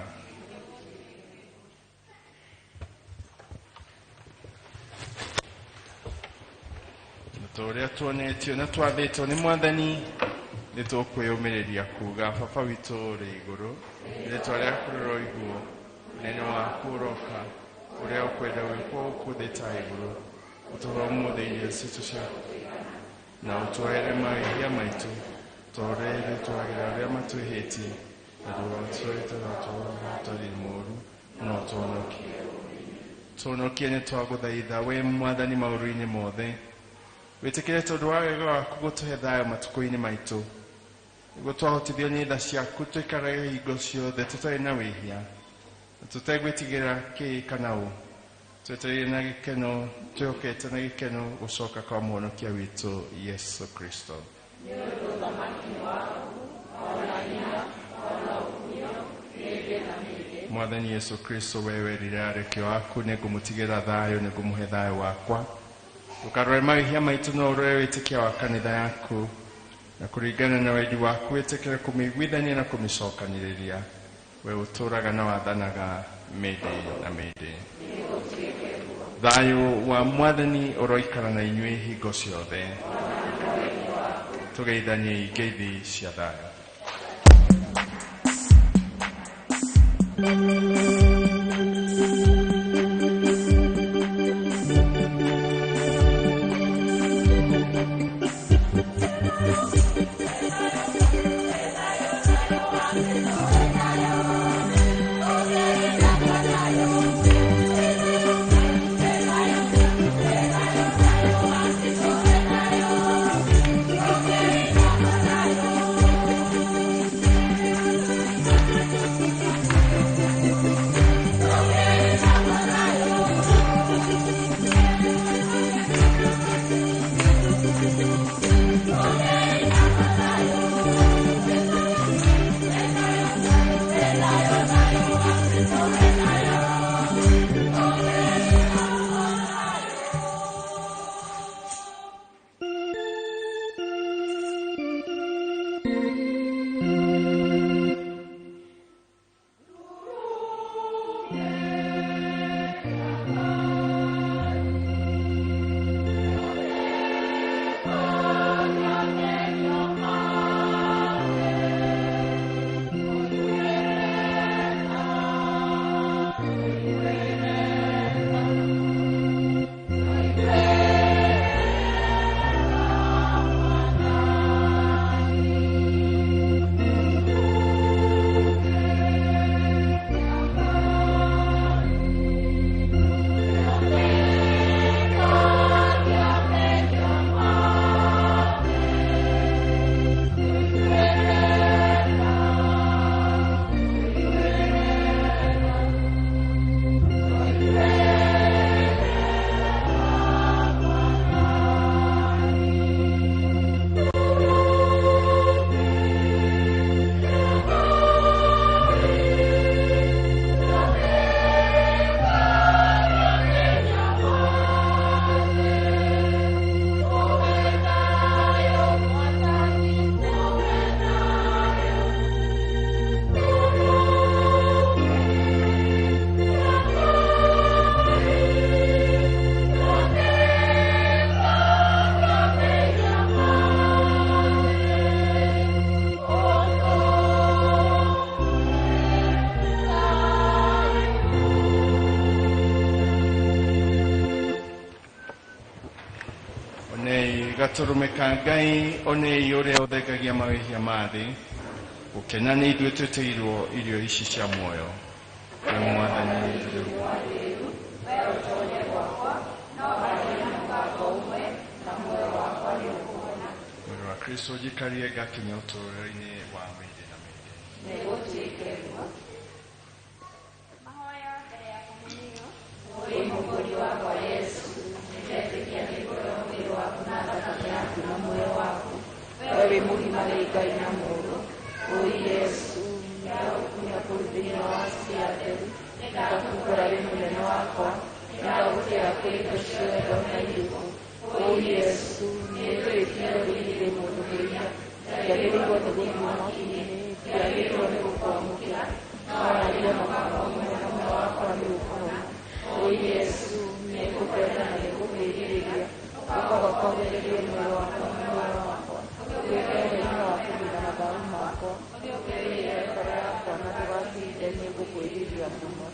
Tũrĩa tuonetio na twathĩtwo nĩ Mwathani nĩ tũkwĩyũmĩrĩria kuga baba witũ ũrĩ igũrũ rĩtwa rĩaku rĩroigwo nene waku ũroka ũrĩa ũkwenda gwĩkwo gũkũ thĩ ta igũrũ ũtũhe ũmũthĩ irio citũ cia na ũtũhere mawĩhia maitũ tũrĩa twagĩra arĩa matwĩhĩtie na ndũgatũhĩtĩra tũtarĩ mũũru no tũhonokie nĩ twagũthaitha we Mwathani maũndũ-inĩ mothe wĩtĩkĩre tondũ wa wega waku gũtũhe thayũ matukũ-inĩ maitũ nĩguo twahotithio nĩ tha ciaku tũikaraga hingo ciothe tũtarĩ na wĩhia na tũtegwĩtigĩra kĩ kana ũ twetereire na gĩkeno twĩhokete na gĩkeno gũcoka kwa mũhonokia witũ Yesu Kristo. Mwathani Yesu Kristo we werire arekio aku nĩngũmũtigĩra thayũ nĩngũmũhe thayũ wakwa ukarore mawĩhia maitũ no ũrore wĩtĩkia wa kanitha yaku na kũringana na wendi waku wĩtĩkĩre kũmĩiguithania na kũmĩcokanĩrĩria we ũtũũraga na wathanaga mĩndĩ na mĩndĩ. Thayũ wa Mwathani ũroikara na inyuĩ hingo ciothe. Tũgeithanie ngeithi cia thayũ. Onei gatoromeka Ngai, onei ore othekagia mawehia mathi. Gukena nĩ ithuĩ twĩtĩirwo irio ici cia muoyo. Wee Mwathani mwĩrĩ wa Kristo njikarie ngakinya ũtũũro-inĩ wa mĩndĩ na mĩndĩ. Wewe mugima rĩ Ngai na mũndũ, Yesu nĩagũkinya kũu thĩinĩ wa ciatheru, nĩngakũmbũra wĩ mũnene wakwa, nĩngagũkĩra kũrĩ indo ciothe na irĩkũ. Yesu nĩtwĩtire rũrĩrĩ mũndũ mũrĩa, ndiagĩrĩirwo nĩ gũthiĩ mwaki-inĩ, ndiagĩrĩirwo nĩ gũkwamũkĩra, no aria na Baba mũnene wakwa nĩ ũkũhona. Yesu nĩngũkwenda na nĩngũkwĩrirĩria, ũkagũkomererie mwĩrĩ wakwa na muoyo wakwa. Wĩkĩrĩire wa kũguna mathabu makwa, wĩkĩrĩire ngoro yakwa na ndũgatinde nĩngũkwĩrirĩria mũno.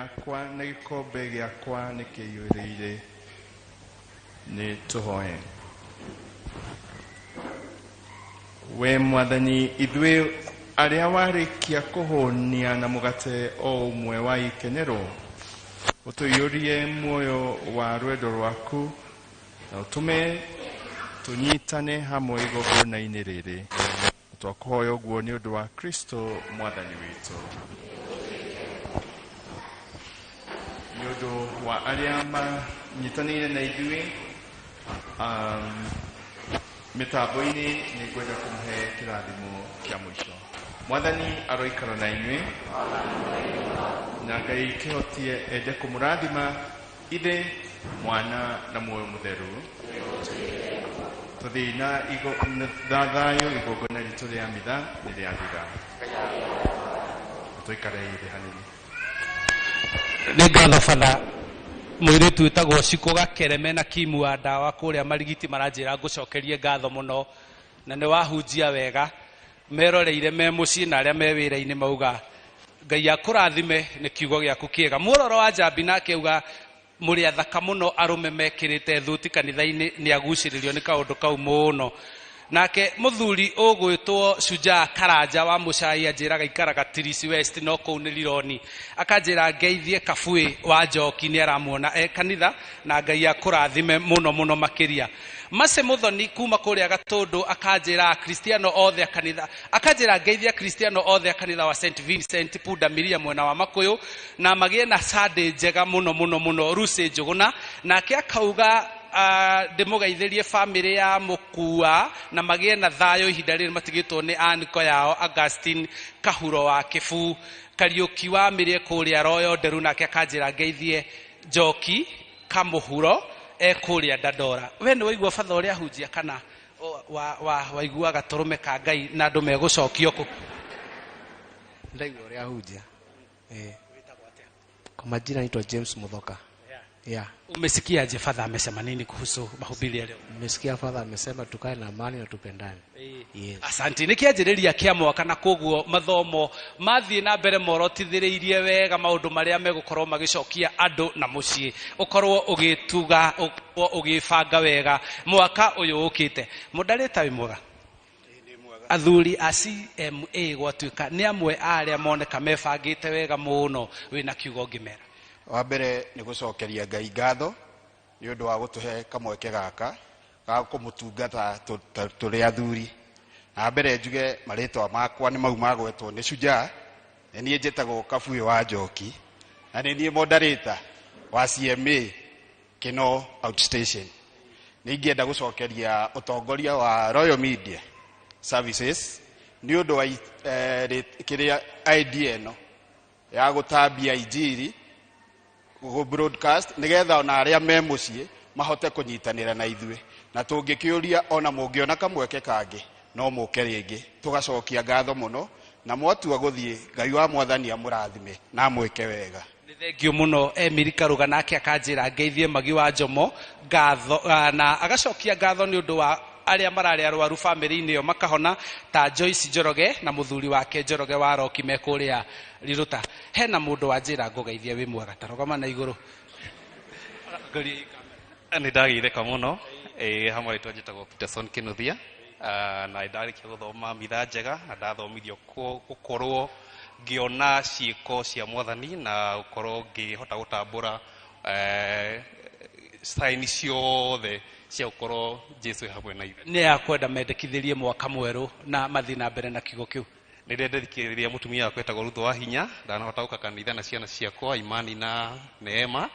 gĩakwa na gĩkombe gĩakwa nĩ kĩiyũrĩire. Nĩ tũhoe. We Mwathani, ithuĩ arĩa warĩkia kũhũnia na mũgate o ũmwe wa ikenero, ũtũiyũrie muoyo wa rwendo rwaku na ũtũme tũnyitane hamwe igongona-inĩ rĩrĩ. Twakũhoya ũguo nĩ ũndũ wa Kristo Mwathani witũ. Nĩ ũndũ wa arĩa manyitanĩire na ithuĩ mĩtambo-inĩ, nĩ ngwenda kũmũhe kĩrathimo kĩa mũico. Mwathani aroikara na inyuĩ, na Ngai kĩhotie ende kũmũrathima Ithe, Mwana na Muoyo Mũtheru. Tũthiĩ na thayũ, igongona ritũ rĩa mitha nĩ rĩathira. Tũikare thĩ hanini. Nĩ ngatho Father mũirĩtu wĩtagwo Cikũ Gakereme na Kimu wa Ndawa kũrĩa Marigiti maranjĩra ngũcokerie ngatho mũno, na nĩ wahunjia wega, meroreire me mũciĩ na arĩa me wĩra-inĩ mauga Ngai akũrathime, nĩ kiugo gĩaku kĩega. Muororo wa Njambi nake auga mũrĩ athaka mũno arũme mekĩrĩte thuti kanitha-inĩ nĩ agucĩrĩrio nĩ kaũndũ kau mũno. Nake mũthuri ũgwĩtwo Shujaa Karanja wa Mũcai anjĩraga ikaraga Tirisi West no kũu nĩ Lironi, akanjĩra ngeithie Kabui wa Njoki nĩ aramuona kanitha na Ngai akũrathime mũno mũno makĩria. Mase Muthoni kuma kũrĩa Gatũndũ akanjĩra Kristiano othe kanitha, akanjĩra ngeithia Kristiano othe kanitha wa St Vincent Punda Miria mwena wa Makũyũ na magĩe na Sunday njega mũno mũno mũno. Ruce Njũgũna nake akauga ndĩmũgeithĩrie family ya Mũkua na magĩe na thayũ ihinda rĩrĩ matigĩtwo nĩ aniko yao Augustine Kahuro wa Kĩbu. Kariũki wa Mĩrĩe kũrĩa Royo Nderu nake akanjĩra ngeithie Njoki Kamũhuro kũrĩa Dandora. We nĩ waigua Father ũrĩa ahunjia kana waiguaga tũrũme ka Ngai na andũ megũcokio kũ? Ndaigua ũrĩa ahunjia. Kwa majina naitwa James Muthoka. Yeah. Umesikia je Father amesema nini kuhusu mahubiri ya leo? Umesikia Father amesema tukae na amani na tupendane. Yes. Asante. Nikianjĩrĩria kĩa mwaka na koguo mathomo mathiĩ na mbere morotithĩrĩirie wega maũndũ marĩa megũkorwo magĩcokia andũ na mũciĩ. Ũkorwo ũgĩtuga, ũgĩbanga wega mwaka ũyũ ũkĩte. Mũndarĩta wĩ mwega? Athuri a CMA gwatuĩka nĩ amwe arĩa moneka mebangĩte wega mũno wĩna kiugo ngĩmera. Wa mbere nĩ gũcokeria Ngai ngatho nĩ ũndũ wa gũtũhe kamweke gaka ga kũmũtungata tũrĩ athuri. Na mbere njuge marĩtwa makwa nĩ mau magwetwo nĩ Shujaa, niĩ njĩtagwo Kabui wa Njoki, na nĩ niĩ moderator wa CMA Kino Outstation. Nĩ ingĩenda gũcokeria ũtongoria wa Royal Media Services nĩ ũndũ wa kĩrĩa idea ĩno ya gũtambia injiri broadcast nigetha ona arĩa me mũciĩ mahote kũnyitanĩra na ithuĩ, na tũngĩkĩũria ona mũngĩona kamweke kangĩ no mũke rĩngĩ. Tũgacokia ngatho mũno na mwatua gũthiĩ, Ngai wa Mwathani amũrathime na mwĩke wega. Nĩ thengio mũno Emiri Karuga nake akanjĩra ngeithie Magi wa Njomo ngatho, na agacokia ngatho nĩ ũndũ wa arĩa mararĩ arwaru family-inĩ ĩyo makahona ta Joyce Njoroge na mũthuri wake Njoroge wa Roki me kũrĩa Riruta. Hena mũndũ wa njĩra ngũgeithia wĩ mwega tarogama na igũrũ. Nĩ ndagĩithĩka mũno hamwe rĩtwa njĩtagwo Peterson Kinuthia, na ndarĩkia gũthoma mitha njega na ndathomithio gũkorwo ngĩona ciĩko cia Mwathani na gũkorwo ngĩhota gũtambũra sign ciothe cia gũkorwo Jesu hamwe na ithuĩ. Nĩ akwenda mendekithĩrie mwaka mwerũ na mathiĩ na mbere na kiugo kĩu. Nĩ ndendekithĩria mũtumia wakwa etagwo Ruthu wa Hinya, ndanahota gũka kanitha na ciana ciakwa Imani na Neema,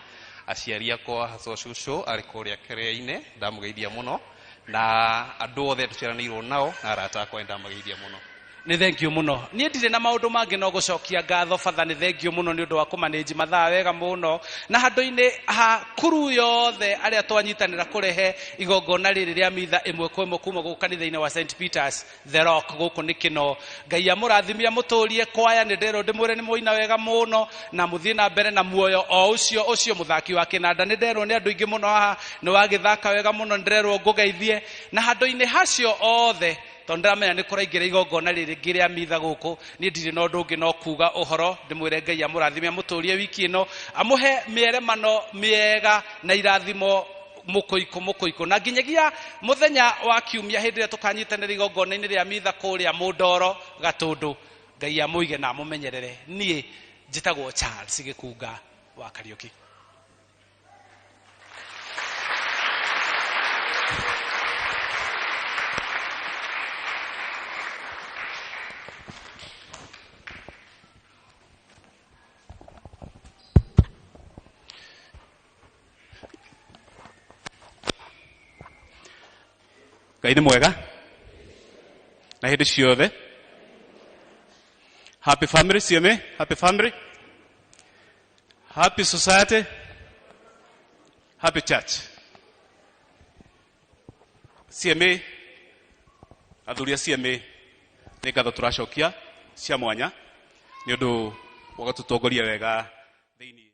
aciari akwa Haco Cũcũ arĩ kũrĩa Kerea-inĩ, ndamũgeithia mũno, na andũ othe tũciaranĩirwo nao na arata akwa ndamageithia mũno. Nĩ thengio mũno. Niĩ ndirĩ na maũndũ mangĩ no gũcokia ngatho Father, nĩ thengio mũno nĩ ũndũ wa kũmanĩnji mathaa wega mũno na handũ-inĩ ha kuru yothe arĩa twanyitanĩra kũrehe igongona rĩrĩ rĩa mitha ĩmwe kwa ĩmwe kuma gũkũ kanitha-inĩ wa St Peters The Rock gũkũ nĩ Kino. Ngai amũrathimie mũtũrie kwaya, nĩ nderwo ndĩmwĩre nĩ mũina wega mũno na mũthiĩ na mbere na muoyo o ũcio mũthaki wa kĩnanda. Nĩ nderwo nĩ andũ aingĩ mũno haha nĩ wagĩthaka wega mũno, nĩ nderwo ngũgeithie na handũ-inĩ hacio othe ndamenya nĩ kũraingĩra igongona rĩrĩ ngĩrĩa mitha gũkũ niĩ ndirĩ na ũndũ ũngĩ no kuuga ũhoro ndĩmwĩre Ngai amũrathime amũtũrie wiki ĩno amũhe mĩeremano mĩega na irathimo mũkũiko na nginyagia mũthenya wa kiumia hĩndĩ ĩrĩa tũkanyitanĩra igongona-inĩ rĩa mitha kũrĩa Mũndoro Gatũndũ Ngai amũige na amũmenyerere niĩ njĩtagwo Charles Gĩkunga wa Kariũki. Ngai nĩ mwega na hĩndĩ ciothe. Happy family, CMA, happy family, happy society, happy church. CMA, athuri a CMA, nĩ ngatho tũracokia cia mwanya nĩ ũndũ wa gũtũtongoria wega thĩinĩ.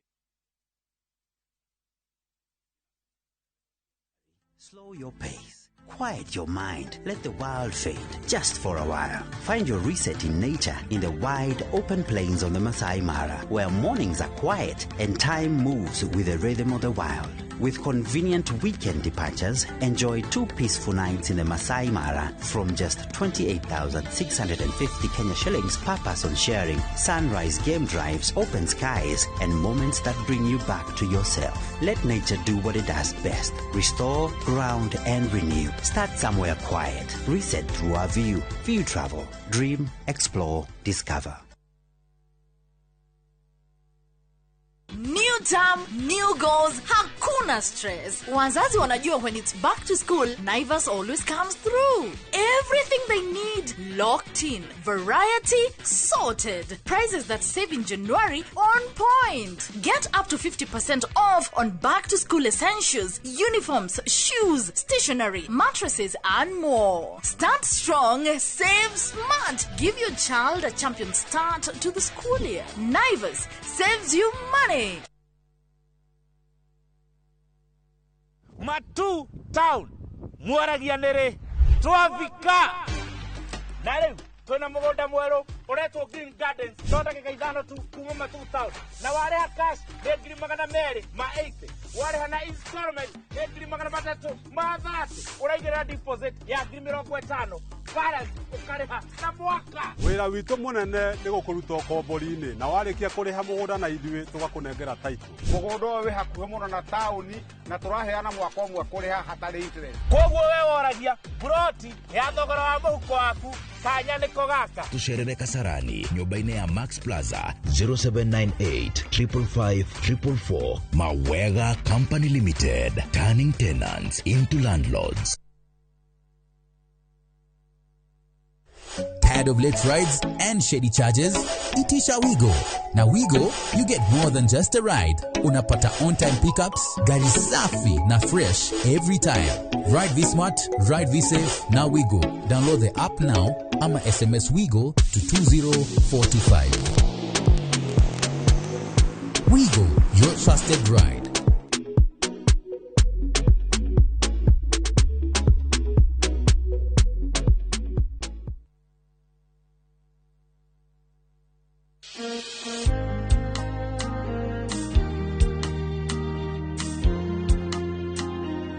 Slow your pace. Quiet your mind. Let the world fade just for a while. Find your reset in nature in the wide open plains of the Masai Mara, where mornings are quiet and time moves with the rhythm of the wild. With convenient weekend departures, enjoy 2 peaceful nights in the Masai Mara from just 28,650 Kenya shillings per person, sharing sunrise game drives, open skies, and moments that bring you back to yourself. Let nature do what it does best. Restore, ground, and renew. Start somewhere quiet. Reset through our view. View Travel. Dream, explore, discover. New term, new goals, hakuna stress. Wazazi wanajua when it's back to school, Naivas always comes through. Everything they need, locked in. Variety, sorted. Prices that save in January, on point. Get up to 50% off on back to school essentials, uniforms, shoes, stationery, mattresses, and more. Start strong, save smart. Give your child a champion start to the school year. Naivas saves you money. Matu town mwaragia nere twafika na leo tuna mugunda mweru uretwo Green Gardens tonda gikaithano tu kuma Matu town na wale cash ngiri magana meri ma 80 wale hana installment ngiri magana matatu ma 30 uraigira deposit ya ngiri 50 balance ukariha na mwaka. Wira witu munene ni gukuruta kombori-ini na warikia kuriha mugunda na ithui tugakunengera title. Mugunda we hakuhe muno na tauni na turaheana mwaka umwe kuriha hatari interest. Koguo we woragia broti ya thogora wa muhuko waku kanya niko gaka. Tusherere Kasarani nyumba-ini ya Max Plaza 0798 555 444. Mawega Company Limited, turning tenants into landlords. Tired of late rides and shady charges? Itisha Wigo. Now Wigo, you get more than just a ride. Unapata on-time pickups, gari safi na fresh every time. Ride V-Smart, ride V-Safe, now Wigo. Download the app now, ama SMS Wigo to 20425. Wigo, your trusted ride.